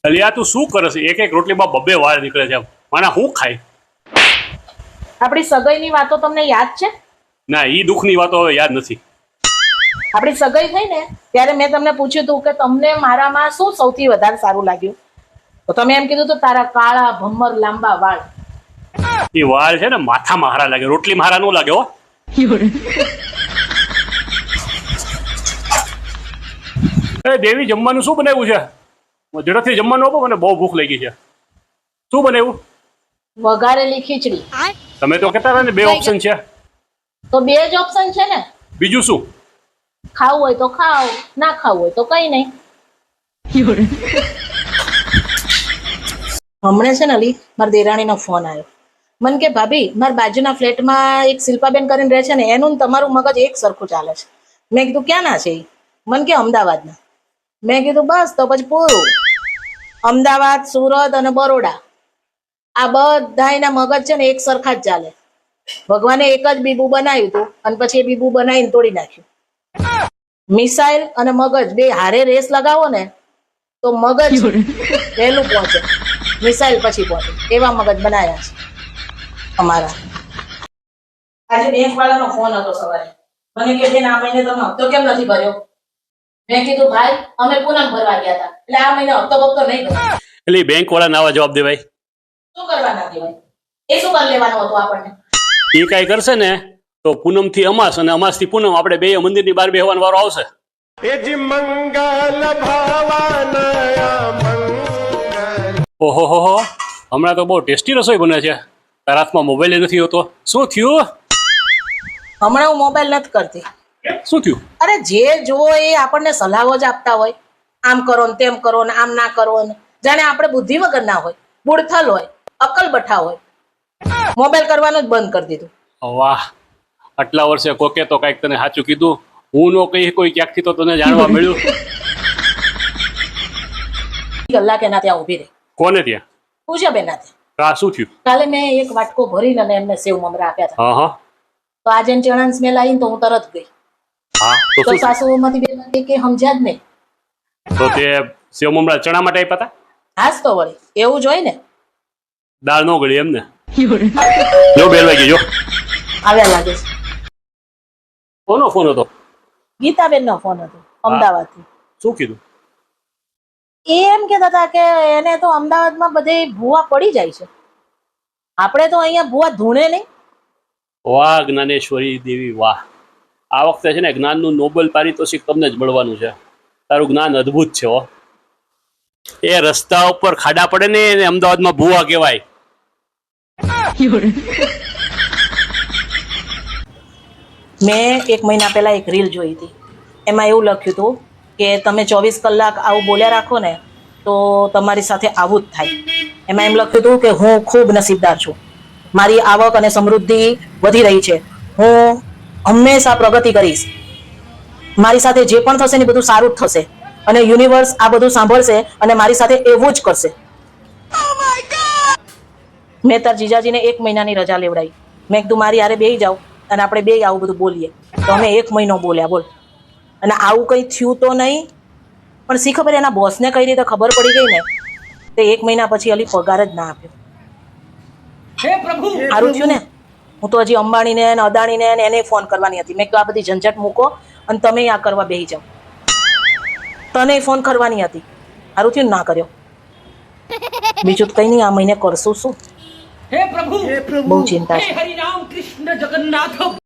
અલિયા તું શું કરે છે? એક એક રોટલીમાં બબ્બે વાળ નીકળે છે. માણા હું ખાય? આપણી સગાઈની વાતો તમને યાદ છે? ના, ઈ દુઃખની વાતો હવે યાદ નથી. આપણી સગાઈ થઈ ને ત્યારે મેં તમને પૂછ્યું હતું કે તમને મારામાં શું સૌથી વધારે સારું લાગ્યું, તો તમે એમ કીધું તો તારા કાળા ભમર લાંબા વાળ. એ વાળ છે ને માથામાં હારા લાગે, રોટલીમાં હારા ન લાગે હો. એ દેવી, જમવાનું શું બનાવ્યું છે? ઝડપથી જમવાનું આપો, મને બહુ ભૂખ લાગી છે. શું બનાવ્યું? વઘારેલી ખીચડી. તમે તો કહેતા હતા ને 2 ઓપ્શન છે. તો 2 જ ઓપ્શન છે ને. બીજું શું? ખાવું હોય તો ખાવ, ના ખાવું હોય તો કઈ નહીં. હમણાં છે ને અલી, મારા દેરાણીનો ફોન આવ્યો. મને કે ભાભી, મારા બાજુના ફ્લેટમાં એક શિલ્પાબેન કરીને રહે છે ને, એનું ને તમારું મગજ એક સરખું ચાલે છે. મેં કીધું ક્યાં ના છે એ? મને કે અમદાવાદના. મેં કીધું બસ તો પછી પૂરું. અમદાવાદ, સુરત અને બરોડા, આ બધાના મગજ છે ને એક સરખા જ ચાલે. ભગવાને એક જ બીબુ બનાવ્યું હતું અને પછી એ બીબુ બનાવીને તોડી નાખ્યું. મિસાઇલ અને મગજ બે હારે રેસ લગાવો ને તો મગજ વહેલું પહોંચે, મિસાઇલ પછી પહોંચે. એવા મગજ બનાવ્યા છે અમારા. આજે બેંક વાળાનો ફોન હતો સવારે. મને કે બેન, આ મહિને તમે હપ્તો કેમ નથી ભર્યો? મેં કીધું ભાઈ, અમે પૂનમ ભરવા ગયા હતા એટલે આ મહિને હપ્તો બપ્તો નહીં ભર્યો. એટલે બેંક વાળા નવા જવાબ દેવાય. શું કરવાના કહેવાય? એ શું કરી લેવાનું હતું આપણને? એ કાંઈ કરશે ને તો પૂનમ થી અમાસ અને અમાસ થી પૂનમ આપણે બે મંદિરની બહાર બેહવાનો વારો આવશે. ઓહો હો હો, હમણાં તો બહુ ટેસ્ટી રસોઈ બને છે. તારા હાથમાં મોબાઈલ નથી હોતો, શું થયું? હમણાં હું મોબાઈલ નથી કરતી. શું થયું? અરે જે જુઓ એ આપણને સલાહો જ આપતા હોય, આમ કરો ને તેમ કરો ને આમ ના કરો ને. જાણે આપણે બુદ્ધિ વગર ના હોય, બુડથલ હોય, અકલ બઠા હોય. મોબાઈલ કરવાનું જ બંધ કરી દીધું. વાહ, આટલા વર્ષે કોકે તો કઈક તને સાચું કીધું. હું નો કહી કોઈ ક્યાંકથી તો તને જાણવા મળ્યું. કલાક એના ત્યાં ઉભી રહી. કોને ત્યાં? પૂછ્યા બેન ત્યાં. આ શું થયું? કાલે મેં એક વાટકો ભરીને અને એમને સેવ મમરા આપ્યા હતા. હા હા. તો આજે ચણા સ્મેલ આવીને તો હું તરત ગઈ. હા તો સાસુમાંથી બેન કે સમજ્યા જ નહીં. તો તે સેવ મમરા ચણા માટે આપ્યા હતા? હાસ તો વળી એવું જ હોય ને. દાળ નો ગળી એમને. જો બેલ વાગી, જો આવ્યા લાગે છે. કોનો ફોન હતો? ગીતાબેન નો ફોન હતો અમદાવાદ થી. શું કીધું? એ એમ કેતા હતા કે એને તો અમદાવાદમાં બધે ભૂવા પડી જાય છે, આપણે તો અહીંયા ભૂવા ધૂણે નહીં. વાહ જ્ઞાનેશ્વરી દેવી વાહ. આ વખતે છે ને જ્ઞાનનું નોબેલ પારિતોષિક તમને જ મળવાનું છે. તારું જ્ઞાન અદ્ભુત છે હો. એ રસ્તા ઉપર ખાડા પડે ને એને અમદાવાદમાં ભૂવા કહેવાય. મેં 1 મહિના પહેલા એક રીલ જોઈ હતી. એમાં એવું લખ્યું હતું કે તમે 24 કલાક આવું બોલ્યા રાખો ને તો તમારી સાથે આવું જ થાય. એમાં એમ લખ્યું હતું કે હું ખૂબ નસીબદાર છું, મારી આવક અને સમૃદ્ધિ વધી રહી છે, હું હંમેશા પ્રગતિ કરીશ, મારી સાથે જે પણ થશે ને બધું સારું જ થશે અને યુનિવર્સ આ બધું સાંભળશે અને મારી સાથે એવું જ કરશે. મેં તાર જીજાજીને 1 મહિનાની રજા લેવડાવી. મેં કીધું મારી હારે બેસી જાઓ અને આપણે બે આવું બધું બોલીએ. તો અમે 1 મહિનો બોલ્યા બોલ. અને આવું કંઈ થયું તો નહીં, પણ શી ખબર એના બોસને કઈ રીતે ખબર પડી ગઈ ને તે 1 મહિના પછી અલી પગાર જ ના આપ્યો. સારું થયું ને. હું તો હજી અંબાણીને ને અદાણીને એને ફોન કરવાની હતી. મેં કીધું આ બધી ઝંઝટ મૂકો અને તમે આ કરવા બેસી જાઓ. તને ફોન કરવાની હતી, સારું થયું ના કર્યો. બીજું તો કઈ નહીં, આ મહિને કરશું શું? બહુ ચિંતા છે.